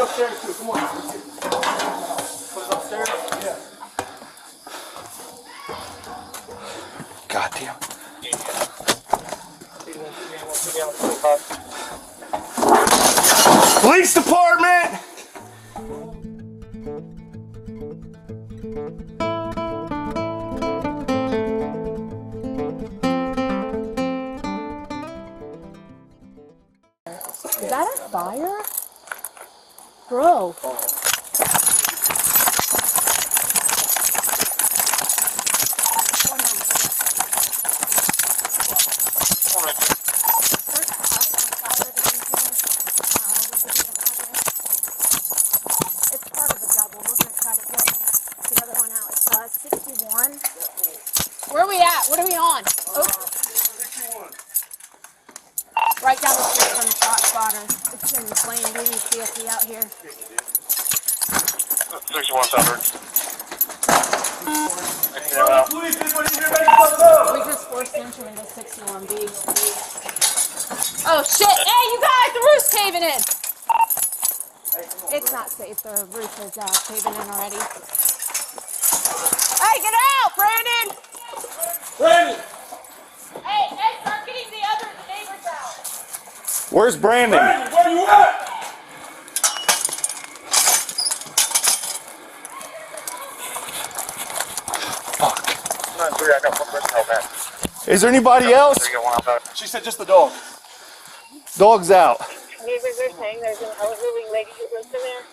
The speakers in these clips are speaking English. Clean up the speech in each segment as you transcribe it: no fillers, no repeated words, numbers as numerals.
upstairs too. Come on. Put it upstairs? Yeah. Goddamn. Police department! Is that a fire? Bro. It's part of the double. We're going to try to get the other one out. It's 61. Where are we at? What are we on? Oh. Right down the street from the shot spotter. It's in plain view. CSE out here. 61 Southern. We just forced entry into 61B. Oh shit! Hey, you guys, the roof's caving in! It's not safe. The roof is caving in already. Hey, get out, Brandon! Brandon! Hey, start getting the neighbors out. Where's Brandon? Brandon, where you at? Fuck. 9-3, I got one person out back. Is there anybody else? You got one out back. She said just the dog. Dog's out. Neighbors are saying there's an elderly lady who lives in there.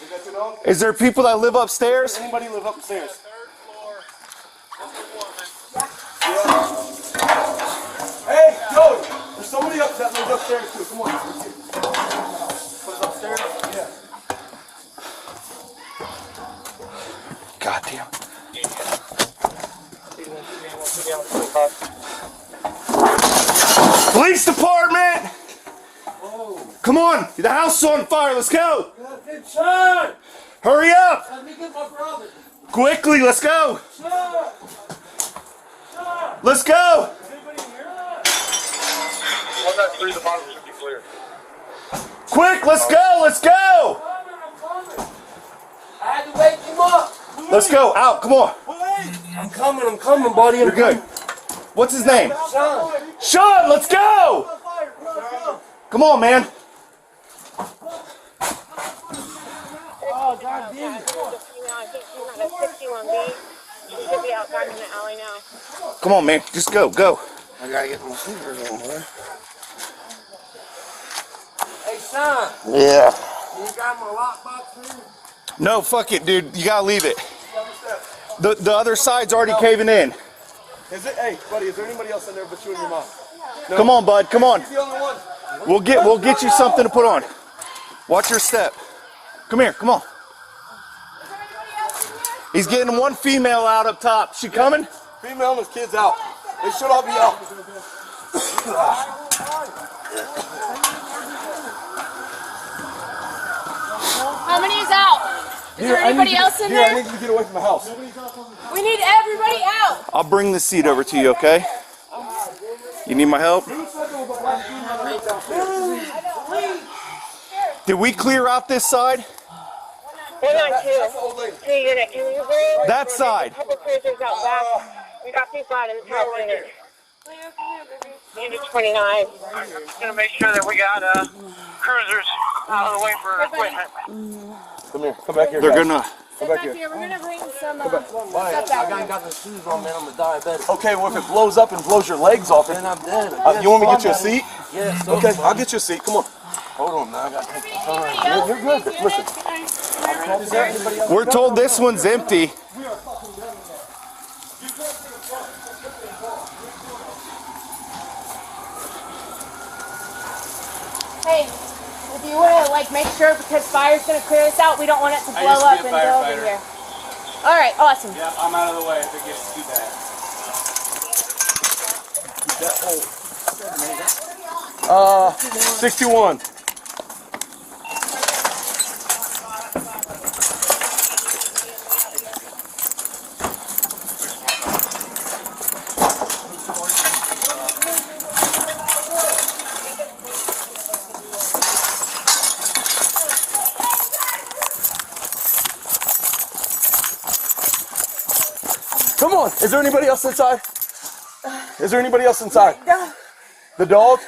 Is that your dog? Is there people that live upstairs? Does anybody live upstairs? Hey, Joey! There's somebody up that lives upstairs too. Come on. Put it upstairs? Yeah. Goddamn. Police department! Come on! The house is on fire. Let's go! Sean! Hurry up! Let me get my brother. Quickly, let's go! Sean! Let's go! Is anybody in here? 1-3, the bottom should be clear. Quick, let's go! Let's go! I'm coming. I had to wake him up. Let's go! Out! Come on! I'm coming, buddy. You're good. What's his name? Sean! Sean, let's go! Come on, man. Oh, God damn it. There's a female, I think she's not a 61B. She should be outside in the alley now. Come on, man. Just go. Go. I gotta get my fingers on, boy. Hey, Sean! Yeah. You got my lockbox here? No, fuck it, dude. You gotta leave it. The other side's already caving in. Is it? Hey, buddy, is there anybody else in there but you and your mom? No. Come on, bud. Come on. He's the only one. We'll get you something to put on. Watch your step. Come here. Come on. He's getting one female out up top. She coming? Female and his kids out. They should all be out. How many is out? Is there anybody else in I there? need you to get away from the house. We need everybody out. I'll bring the seat over to you, okay? You need my help? Did we clear out this side? 192. Hey, unit, can you bring That side. a couple cruisers out back? We got people out in the top unit. Unit 29. I'm just going to make sure that we got cruisers out of the way for equipment. Come here. Come back here. They're guys. gonna. Come back here. We're gonna bring some Why? stuff out. I got the shoes on, man. I'm a diabetic. Okay, well, if it blows up and blows your legs off, then I'm dead. You want me to get you a seat? Yes. Okay, I'll get you a seat. Come on. Hold on, now I got to take the time. You're good. Listen. Is there anybody else? We're told this one's empty. Hey, if you want to make sure, because fire's going to clear this out, we don't want it to blow up and go over here. All right, awesome. Yeah, I'm out of the way if it gets too bad. 61. Come on. Is there anybody else inside? Is there anybody else inside? No. The dog?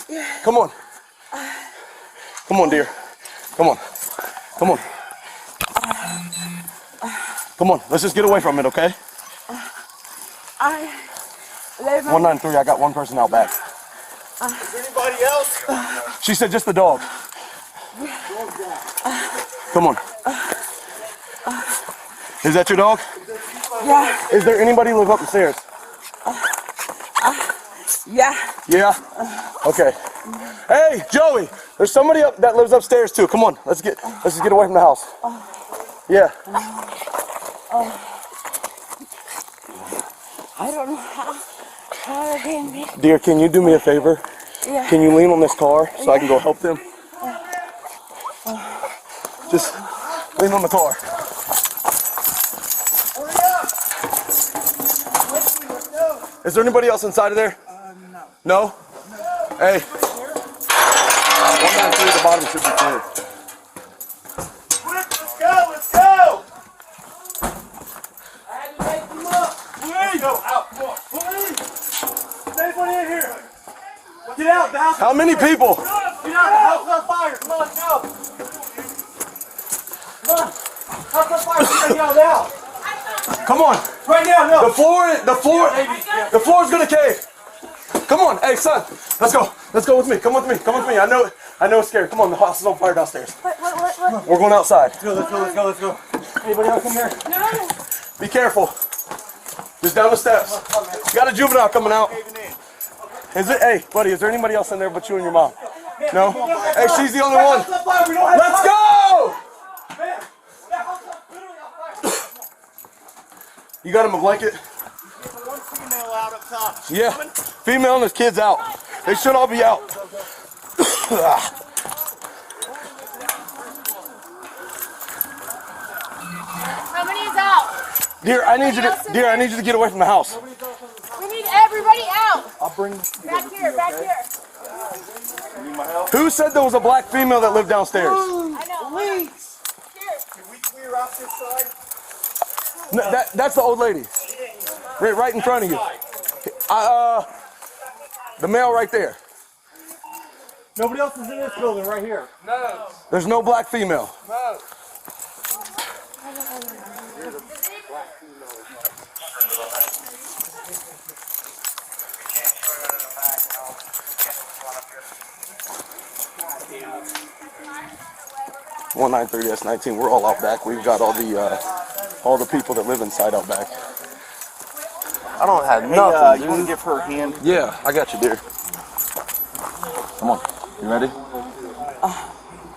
Yeah. Come on. Come on, dear. Come on. Come on. Come on. Let's just get away from it, okay? I live 193. I got one person out back. Is there anybody else? She said just the dog. Come on. Is that your dog? Yeah. Is there anybody who live up the stairs? Yeah. Yeah? Okay. Hey, Joey, there's somebody up that lives upstairs too. Come on, let's just get away from the house. Yeah. I don't know how to get me. Dear, can you do me a favor? Yeah. Can you lean on this car so I can go help them? Just lean on the car. Is there anybody else inside of there? No. No? Hey. 193, the bottom should be clear. Let's go, let's go! I had to take them up. Please! Go out, come on. Please! Is anybody in here? Get out, the house. How many people? Get out, the house is on fire. Come on, go. Come on. House on fire. Get out now. Come on. Right now, no. The floor's gonna cave. Come on, hey son, let's go. Let's go with me. Come with me. Come with me. I know it's scary. Come on, the house is on fire downstairs. What? We're going outside. Let's go. Anybody else in here? No. Be careful. Just down the steps. Got a juvenile coming out. Is it? Hey, buddy, is there anybody else in there but you and your mom? No? Hey, she's the only one. Let's go! You got him a blanket? One female out up top. Yeah. Female and his kids out. They should all be out. How many is out? Dear, I need you to get away from the house. We need everybody out. I'll bring. Back here, back here. Who said there was a black female that lived downstairs? I know. Please. Here. Can we clear out this side? No, that's the old lady. Right in front of you. The male right there. Nobody else is in this building right here. No. There's no black female. No. One 930S19. We're all out back. We've got all the people that live inside out back. I don't have nothing. You want to give her a hand? Yeah, I got you, dear. Come on. You ready?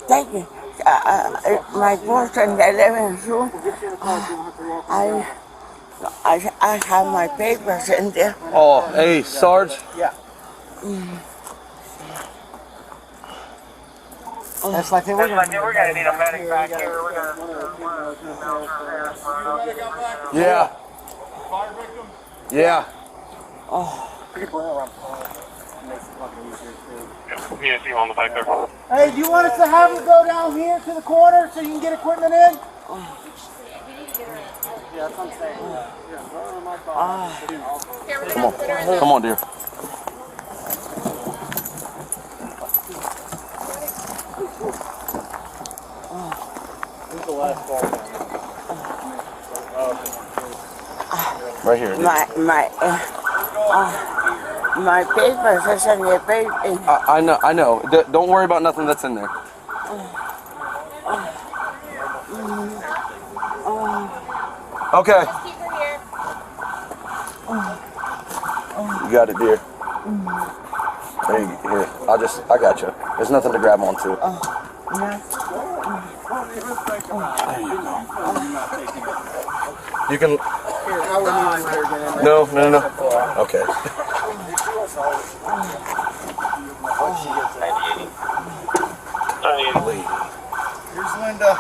Thank you. My boyfriend that live in the room. I have my papers in there. Oh, hey, Sarge. Yeah. That's like we're gonna need a medic back here. We're gonna Yeah. Yeah. Yeah, see on the back there. Hey, do you want us to have her go down here to the corner so you can get equipment in? Yeah, that's what I'm saying. Come on. Come on, dear. Who's the last ball? Right here. My papers is in your paper. I know. Don't worry about nothing that's in there. Okay. Keep her here. You got it, dear. Here. I got you. There's nothing to grab onto. You can. No. Okay. Here's Linda.